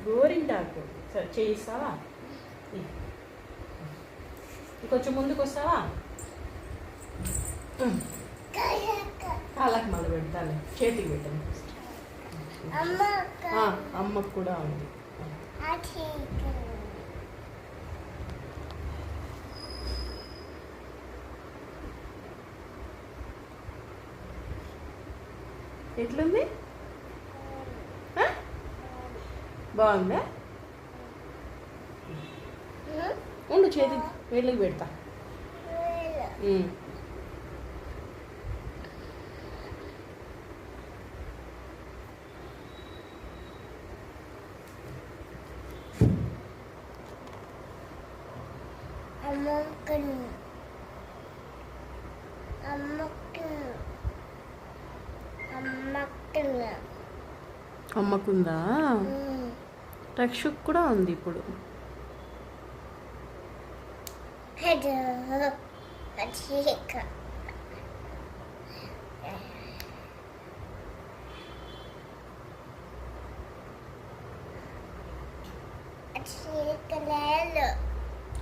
గోరింటాకు. సరే చేయిస్తావా? కొంచెం ముందుకు వస్తావా? కాళ్ళకి మళ్ళీ పెడతాను, చేతికి పెట్టాను. అమ్మకు కూడా ఉంది. ఎట్లుంది? బాగుందా? ఉండు, చేతి వేళ్ళకి పెడతా. అమ్మకుందా? రక్షకు కూడా ఉంది ఇప్పుడు.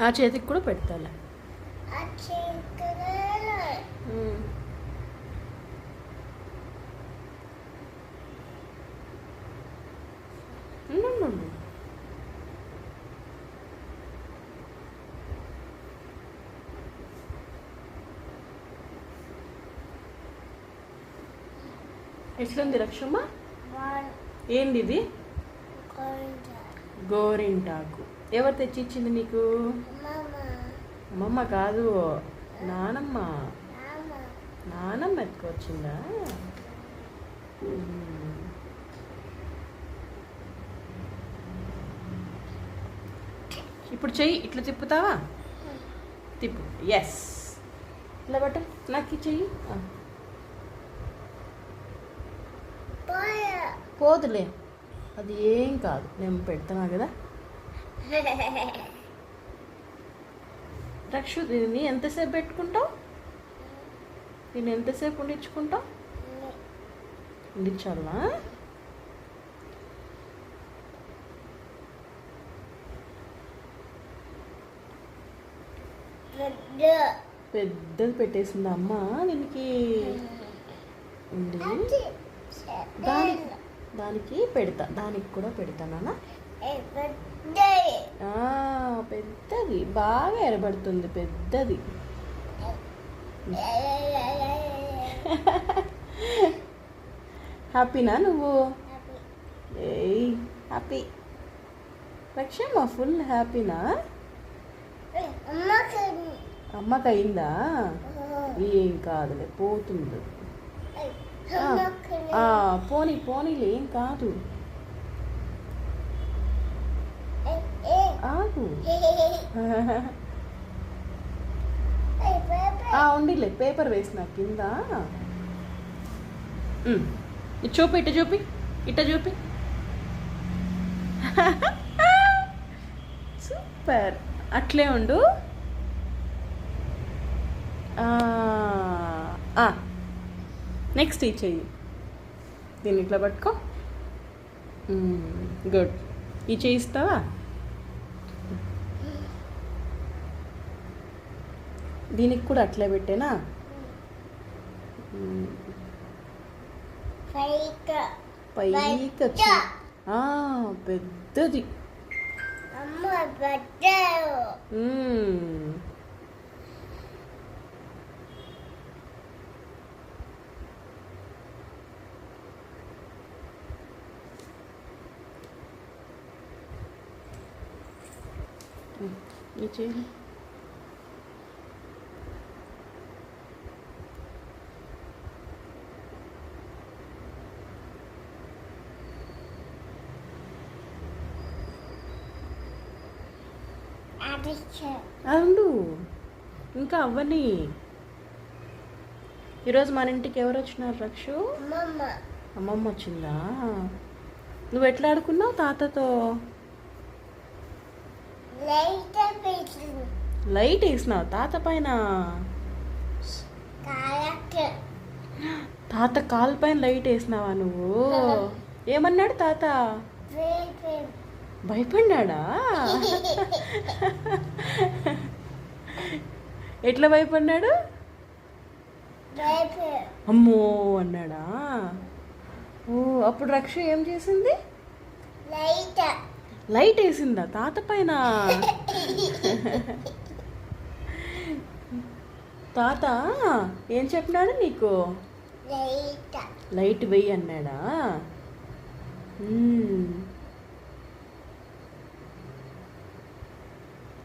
ఆ చేతికి కూడా పెడతాలే. ఎట్లుంది రక్షమ్మ? ఏంది ఇది? గోరింటాకు. ఎవరు తెచ్చి ఇచ్చింది నీకు? అమ్మమ్మ కాదు, నానమ్మ. నానమ్మ ఎత్తుకొచ్చిందా? ఇప్పుడు చెయ్యి ఇట్లా తిప్పుతావా? తిప్పు. ఎస్, ఇట్లా బట్ట నాకు చెయ్యి. పోదులే, అది ఏం కాదు, నేను పెడుతున్నా కదా. రక్షు, దీన్ని ఎంతసేపు పెట్టుకుంటావు? దీన్ని ఎంతసేపు ఉండించుకుంటావు? ఉండించాలా? పెద్దది పెట్టేసింది అమ్మ దీనికి. ఉంది, దానికి పెడతా, దానికి కూడా పెడతానా? పెద్దది బాగా ఎరబడుతుంది, పెద్దది. హ్యాపీనా నువ్వు? ఏయ్ హ్యాపీ రక్షమ్మ, ఫుల్ హ్యాపీనా? అమ్మకి అయిందా? ఏం కాదులే, పోతుంది. పోనీలే, ఏం కాదు. ఆగు. ఉండిలే, పేపర్ వేసిన కింద. చూపి, ఇట్ట చూపి, ఇట్ట చూపి. సూపర్, అట్లే ఉండు. నెక్స్ట్ ఈ చెయ్యి, దీన్ని ఇట్లా పట్టుకో. గుడ్. ఈ చెయ్యి ఇస్తావా? దీనికి కూడా అట్లే పెట్టేనా? పైకి వచ్చి పెద్దది. ఈ చెయ్యి. అవును, ఇంకా అవ్వని. ఈరోజు మన ఇంటికి ఎవరు వచ్చినారు రక్షు? అమ్మమ్మ వచ్చిందా? నువ్వు ఎట్లా ఆడుకున్నావు తాతతో? లైట్ వేసినావు తాత పైన? తాత కాలు పైన లైట్ వేసినావా నువ్వు? ఏమన్నాడు తాత? భయపడ్డాడా? ఎట్లా భయపడ్డాడు? అమ్మో అన్నాడా? ఓ, అప్పుడు రక్ష ఏం చేసింది? లైట్ వేసిందా తాత పైన? తాత ఏం చెప్పినాడు నీకు? లైట్ వెయ్యి అన్నాడా?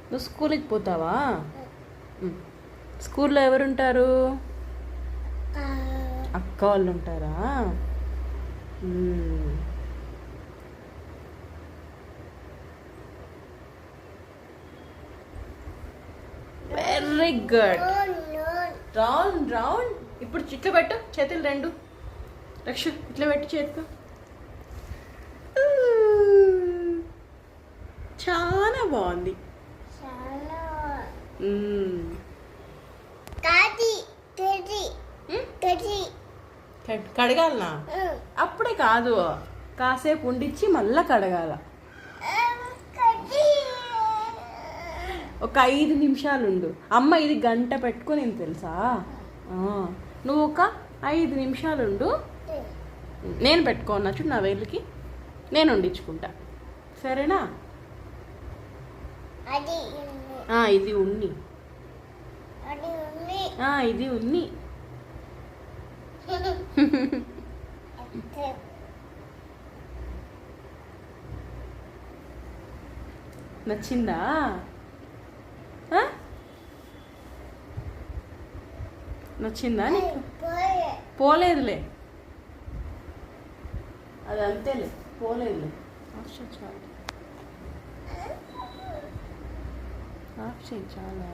నువ్వు స్కూల్కి పోతావా? స్కూల్లో ఎవరుంటారు? అక్క వాళ్ళు ఉంటారా? Very good. Round round. ఇప్పుడు ఇట్లా పెట్టు చేతులు రెండు. రక్ష ఇట్లా పెట్టు చేతితో. చాలా బాగుంది. కడగాలనా? అప్పుడే కాదు, కాసేపు ఉండిచ్చి మళ్ళా కడగాల. ఒక 5 నిమిషాలు ఉండు. అమ్మ ఇది గంట పెట్టుకొని తెలుసా? నువ్వు ఒక 5 నిమిషాలు ఉండు. నేను పెట్టుకోన్నా చూడు, నా వేలుకి నేను వండించుకుంటా, సరేనా? ఇది ఉన్ని, ఇది ఉన్ని. నచ్చిందా? నచ్చిందా నీకు? పోలేదులే, అది అంతేలే, పోలేదులే. ఆఫ్ చేయి చాలా.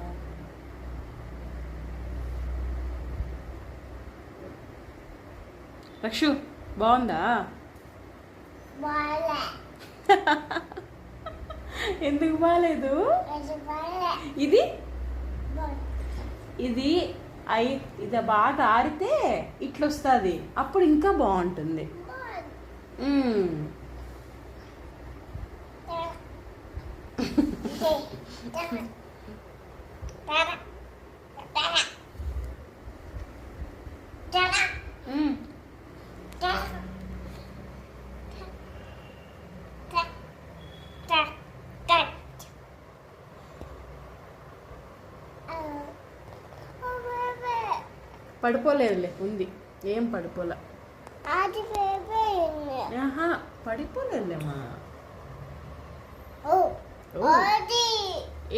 రక్షు బాగుందా? ఎందుకు బాగాలేదు? ఇది ఇది ఇది బాగా ఆరితే ఇట్లొస్తుంది, అప్పుడు ఇంకా బాగుంటుంది. పడిపోలేదులే, ఉంది, ఏం పడిపోలే. పడిపోలేదులేమ్మా.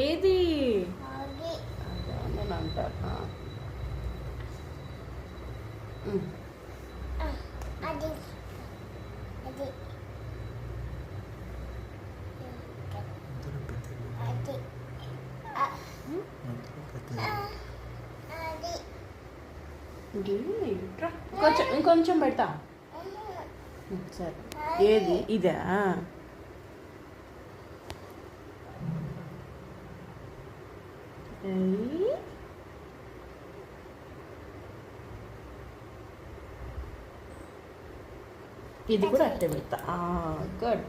ఏది అంటారు? ఇంకొంచెం పెడతా, సరే. ఏది? ఇదా? ఇది కూడా అట్టే పెడతా. గుడ్.